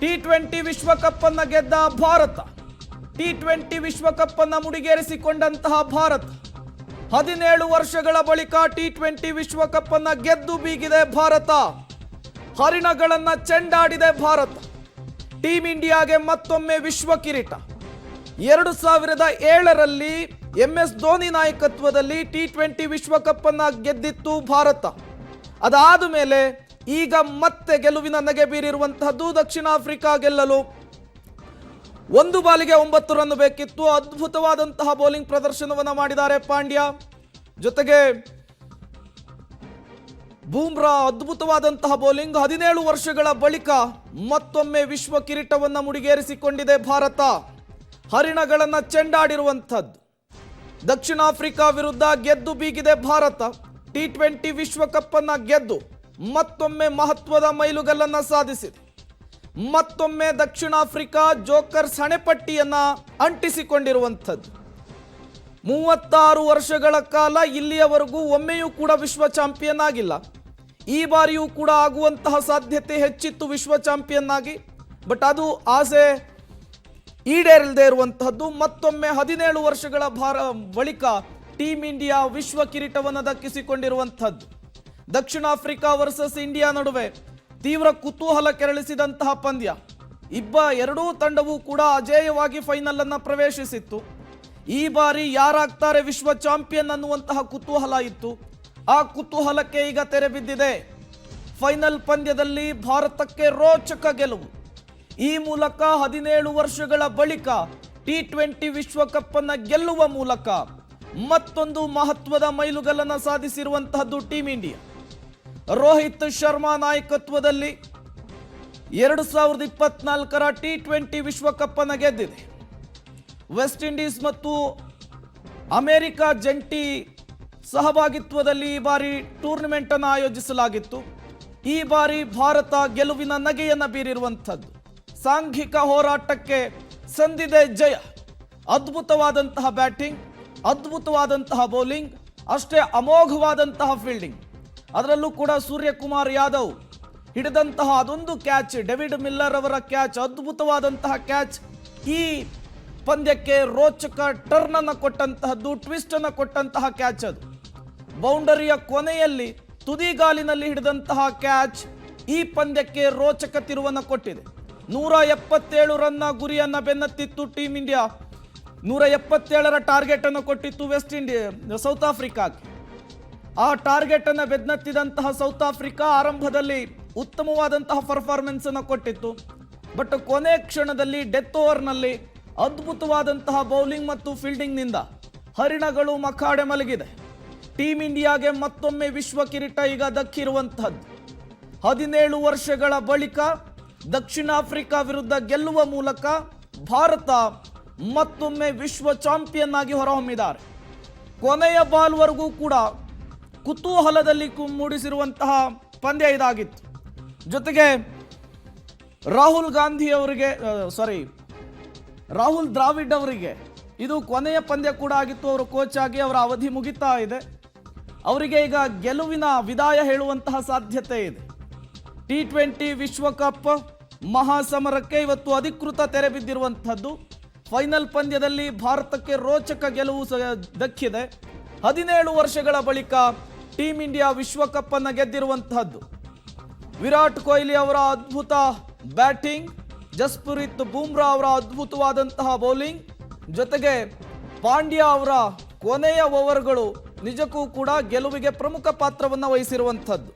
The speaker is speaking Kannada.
ಟಿ20 ವಿಶ್ವಕಪ್ ಅನ್ನು ಗೆದ್ದ ಭಾರತ, ಟಿ20 ವಿಶ್ವಕಪ್ ಅನ್ನು ಮುಡಿಗೇರಿಸಿಕೊಂಡಂತಹ ಭಾರತ 17 ವರ್ಷಗಳ ಬಳಿಕ ಟಿ20 ವಿಶ್ವಕಪ್ ಅನ್ನು ಗೆದ್ದು ಬೀಗಿದೆ ಭಾರತ. ಹರಿಣಗಳನ್ನ ಚೆಂಡಾಡಿದೆ ಭಾರತ. ಟೀಮ್ ಇಂಡಿಯಾಗೆ ಮತ್ತೊಮ್ಮೆ ವಿಶ್ವ ಕಿರೀಟ. 2007ರಲ್ಲಿ MS ಧೋನಿ ನಾಯಕತ್ವದಲ್ಲಿ ಟಿ20 ವಿಶ್ವಕಪ್ ಅನ್ನು ಗೆದ್ದಿತ್ತು ಭಾರತ. ಅದಾದ ಮೇಲೆ ಈಗ ಮತ್ತೆ ಗೆಲುವಿನ ನಗೆ ಬೀರಿರುವಂತಹದ್ದು ದಕ್ಷಿಣ ಆಫ್ರಿಕಾ ಗೆಲ್ಲಲು 1 ಬಾಲಿಗೆ 9 ರನ್ ಬೇಕಿತ್ತು. ಅದ್ಭುತವಾದಂತಹ ಬೌಲಿಂಗ್ ಪ್ರದರ್ಶನವನ್ನು ಮಾಡಿದ್ದಾರೆ ಪಾಂಡ್ಯ. ಜೊತೆಗೆ ಬೂಮ್ರಾ ಅದ್ಭುತವಾದಂತಹ ಬೌಲಿಂಗ್. 17 ವರ್ಷಗಳ ಬಳಿಕ ಮತ್ತೊಮ್ಮೆ ವಿಶ್ವ ಕಿರೀಟವನ್ನು ಮುಡಿಗೇರಿಸಿಕೊಂಡಿದೆ ಭಾರತ. ಹರಿಣಗಳನ್ನು ಚೆಂಡಾಡಿರುವಂಥದ್ದು. ದಕ್ಷಿಣ ಆಫ್ರಿಕಾ ವಿರುದ್ಧ ಗೆದ್ದು ಬೀಗಿದೆ ಭಾರತ. ಟಿ20 ವಿಶ್ವಕಪ್ ಅನ್ನು ಗೆದ್ದು ಮತ್ತೊಮ್ಮೆ ಮಹತ್ವದ ಮೈಲುಗಲ್ಲನ್ನು ಸಾಧಿಸಿದೆ. ಮತ್ತೊಮ್ಮೆ ದಕ್ಷಿಣ ಆಫ್ರಿಕಾ ಜೋಕರ್ಸ್ ಹಣೆಪಟ್ಟಿಯನ್ನ ಅಂಟಿಸಿಕೊಂಡಿರುವಂಥದ್ದು. 36 ವರ್ಷಗಳ ಕಾಲ ಇಲ್ಲಿಯವರೆಗೂ ಒಮ್ಮೆಯೂ ಕೂಡ ವಿಶ್ವ ಚಾಂಪಿಯನ್ ಆಗಿಲ್ಲ. ಈ ಬಾರಿಯೂ ಕೂಡ ಆಗುವಂತಹ ಸಾಧ್ಯತೆ ಹೆಚ್ಚಿತ್ತು ವಿಶ್ವ ಚಾಂಪಿಯನ್ ಆಗಿ. ಬಟ್ ಅದು ಆಸೆ ಈಡೇರದೇ ಇರುವಂತಹದ್ದು. ಮತ್ತೊಮ್ಮೆ 17 ವರ್ಷಗಳ ಬಳಿಕ ಟೀಮ್ ಇಂಡಿಯಾ ವಿಶ್ವ ಕಿರೀಟವನ್ನು ದಕ್ಕಿಸಿಕೊಂಡಿರುವಂಥದ್ದು. ದಕ್ಷಿಣ ಆಫ್ರಿಕಾ ವರ್ಸಸ್ ಇಂಡಿಯಾ ನಡುವೆ ತೀವ್ರ ಕುತೂಹಲ ಕೆರಳಿಸಿದಂತಹ ಪಂದ್ಯ. ಎರಡೂ ತಂಡವೂ ಕೂಡ ಅಜೇಯವಾಗಿ ಫೈನಲ್ ಅನ್ನು ಪ್ರವೇಶಿಸಿತ್ತು. ಈ ಬಾರಿ ಯಾರಾಗ್ತಾರೆ ವಿಶ್ವ ಚಾಂಪಿಯನ್ ಅನ್ನುವಂತಹ ಕುತೂಹಲ ಇತ್ತು. ಆ ಕುತೂಹಲಕ್ಕೆ ಈಗ ತೆರೆ ಬಿದ್ದಿದೆ. ಫೈನಲ್ ಪಂದ್ಯದಲ್ಲಿ ಭಾರತಕ್ಕೆ ರೋಚಕ ಗೆಲುವು. ಈ ಮೂಲಕ 17 ವರ್ಷಗಳ ಬಳಿಕ ಟಿ20 ವಿಶ್ವಕಪ್ ಅನ್ನು ಗೆಲ್ಲುವ ಮೂಲಕ ಮತ್ತೊಂದು ಮಹತ್ವದ ಮೈಲುಗಲ್ಲನ್ನು ಸಾಧಿಸಿರುವಂತಹದ್ದು ಟೀಮ್ ಇಂಡಿಯಾ. ರೋಹಿತ್ ಶರ್ಮಾ ನಾಯಕತ್ವದಲ್ಲಿ 2024ರ ಟಿ20 ವಿಶ್ವಕಪ್ ಅನ್ನು ಗೆದ್ದಿದೆ. ವೆಸ್ಟ್ ಇಂಡೀಸ್ ಮತ್ತು ಅಮೆರಿಕ ಜಂಟಿ ಸಹಭಾಗಿತ್ವದಲ್ಲಿ ಈ ಬಾರಿ ಟೂರ್ನಮೆಂಟ್ ಅನ್ನು ಆಯೋಜಿಸಲಾಗಿತ್ತು. ಈ ಬಾರಿ ಭಾರತ ಗೆಲುವಿನ ನಗೆಯನ್ನು ಬೀರಿರುವಂಥದ್ದು. ಸಾಂಘಿಕ ಹೋರಾಟಕ್ಕೆ ಸಂದಿದೆ ಜಯ. ಅದ್ಭುತವಾದಂತಹ ಬ್ಯಾಟಿಂಗ್, ಅದ್ಭುತವಾದಂತಹ ಬೌಲಿಂಗ್, ಅಷ್ಟೇ ಅಮೋಘವಾದಂತಹ ಫೀಲ್ಡಿಂಗ್. ಅದರಲ್ಲೂ ಕೂಡ ಸೂರ್ಯಕುಮಾರ್ ಯಾದವ್ ಹಿಡಿದಂತಹ ಅದೊಂದು ಕ್ಯಾಚ್, ಡೇವಿಡ್ ಮಿಲ್ಲರ್ ಅವರ ಕ್ಯಾಚ್, ಅದ್ಭುತವಾದಂತಹ ಕ್ಯಾಚ್ ಈ ಪಂದ್ಯಕ್ಕೆ ರೋಚಕ ಟರ್ನ್ ಅನ್ನು ಕೊಟ್ಟಂತಹದ್ದು, ಟ್ವಿಸ್ಟ್ ಅನ್ನು ಕೊಟ್ಟಂತಹ ಕ್ಯಾಚ್. ಅದು ಬೌಂಡರಿಯ ಕೊನೆಯಲ್ಲಿ ತುದಿಗಾಲಿನಲ್ಲಿ ಹಿಡಿದಂತಹ ಕ್ಯಾಚ್ ಈ ಪಂದ್ಯಕ್ಕೆ ರೋಚಕ ತಿರುವನ್ನು ಕೊಟ್ಟಿದೆ. 177 ರನ್ನ ಗುರಿಯನ್ನ ಬೆನ್ನತ್ತಿತ್ತು ಟೀಮ್ ಇಂಡಿಯಾ. 177ರ ಟಾರ್ಗೆಟ್ ಅನ್ನು ಕೊಟ್ಟಿತ್ತು ಸೌತ್ ಆಫ್ರಿಕಾಗೆ. ಆ ಟಾರ್ಗೆಟ್ ಅನ್ನು ಬೆನ್ನತ್ತಿದಂತಹ ಸೌತ್ ಆಫ್ರಿಕಾ ಆರಂಭದಲ್ಲಿ ಉತ್ತಮವಾದಂತಹ ಪರ್ಫಾರ್ಮೆನ್ಸ್ ಅನ್ನು ಕೊಟ್ಟಿತ್ತು. ಬಟ್ ಕೊನೆ ಕ್ಷಣದಲ್ಲಿ ಡೆತ್ ಓವರ್ನಲ್ಲಿ ಅದ್ಭುತವಾದಂತಹ ಬೌಲಿಂಗ್ ಮತ್ತು ಫೀಲ್ಡಿಂಗ್ ನಿಂದ ಹರಿಣಗಳು ಮಖಾಡೆ ಮಲಗಿದೆ. ಟೀಮ್ ಇಂಡಿಯಾಗೆ ಮತ್ತೊಮ್ಮೆ ವಿಶ್ವ ಕಿರೀಟ ಈಗ ದಕ್ಕಿರುವಂತಹದ್ದು. 17 ವರ್ಷಗಳ ಬಳಿಕ ದಕ್ಷಿಣ ಆಫ್ರಿಕಾ ವಿರುದ್ಧ ಗೆಲ್ಲುವ ಮೂಲಕ ಭಾರತ ಮತ್ತೊಮ್ಮೆ ವಿಶ್ವ ಚಾಂಪಿಯನ್ ಆಗಿ ಹೊರಹೊಮ್ಮಿದ್ದಾರೆ. ಕೊನೆಯ ಬಾಲ್ವರೆಗೂ ಕೂಡ ಕುತೂಹಲದಲ್ಲಿ ಮೂಡಿಸಿರುವಂತಹ ಪಂದ್ಯ ಇದಾಗಿತ್ತು. ಜೊತೆಗೆ ರಾಹುಲ್ ದ್ರಾವಿಡ್ ಅವರಿಗೆ ಇದು ಕೊನೆಯ ಪಂದ್ಯ ಕೂಡ ಆಗಿತ್ತು. ಅವರು ಕೋಚ್ ಆಗಿ ಅವರ ಅವಧಿ ಮುಗಿತಾ ಇದೆ. ಅವರಿಗೆ ಈಗ ಗೆಲುವಿನ ವಿದಾಯ ಹೇಳುವಂತಹ ಸಾಧ್ಯತೆ ಇದೆ. ಟಿ20 ವಿಶ್ವಕಪ್ ಮಹಾಸಮರಕ್ಕೆ ಇವತ್ತು ಅಧಿಕೃತ ತೆರೆ ಬಿದ್ದಿರುವಂಥದ್ದು. ಫೈನಲ್ ಪಂದ್ಯದಲ್ಲಿ ಭಾರತಕ್ಕೆ ರೋಚಕ ಗೆಲುವು ದಕ್ಕಿದೆ. 17 ವರ್ಷಗಳ ಬಳಿಕ ಟೀಮ್ ಇಂಡಿಯಾ ವಿಶ್ವಕಪ್ ಅನ್ನು ಗೆದ್ದಿರುವಂತಹದ್ದು. ವಿರಾಟ್ ಕೊಹ್ಲಿ ಅವರ ಅದ್ಭುತ ಬ್ಯಾಟಿಂಗ್, ಜಸ್ಪ್ರೀತ್ ಬೂಮ್ರಾ ಅವರ ಅದ್ಭುತವಾದಂತಹ ಬೌಲಿಂಗ್, ಜೊತೆಗೆ ಪಾಂಡ್ಯ ಅವರ ಕೊನೆಯ ಓವರ್ಗಳು ನಿಜಕ್ಕೂ ಕೂಡ ಗೆಲುವಿಗೆ ಪ್ರಮುಖ ಪಾತ್ರವನ್ನು ವಹಿಸಿರುವಂಥದ್ದು.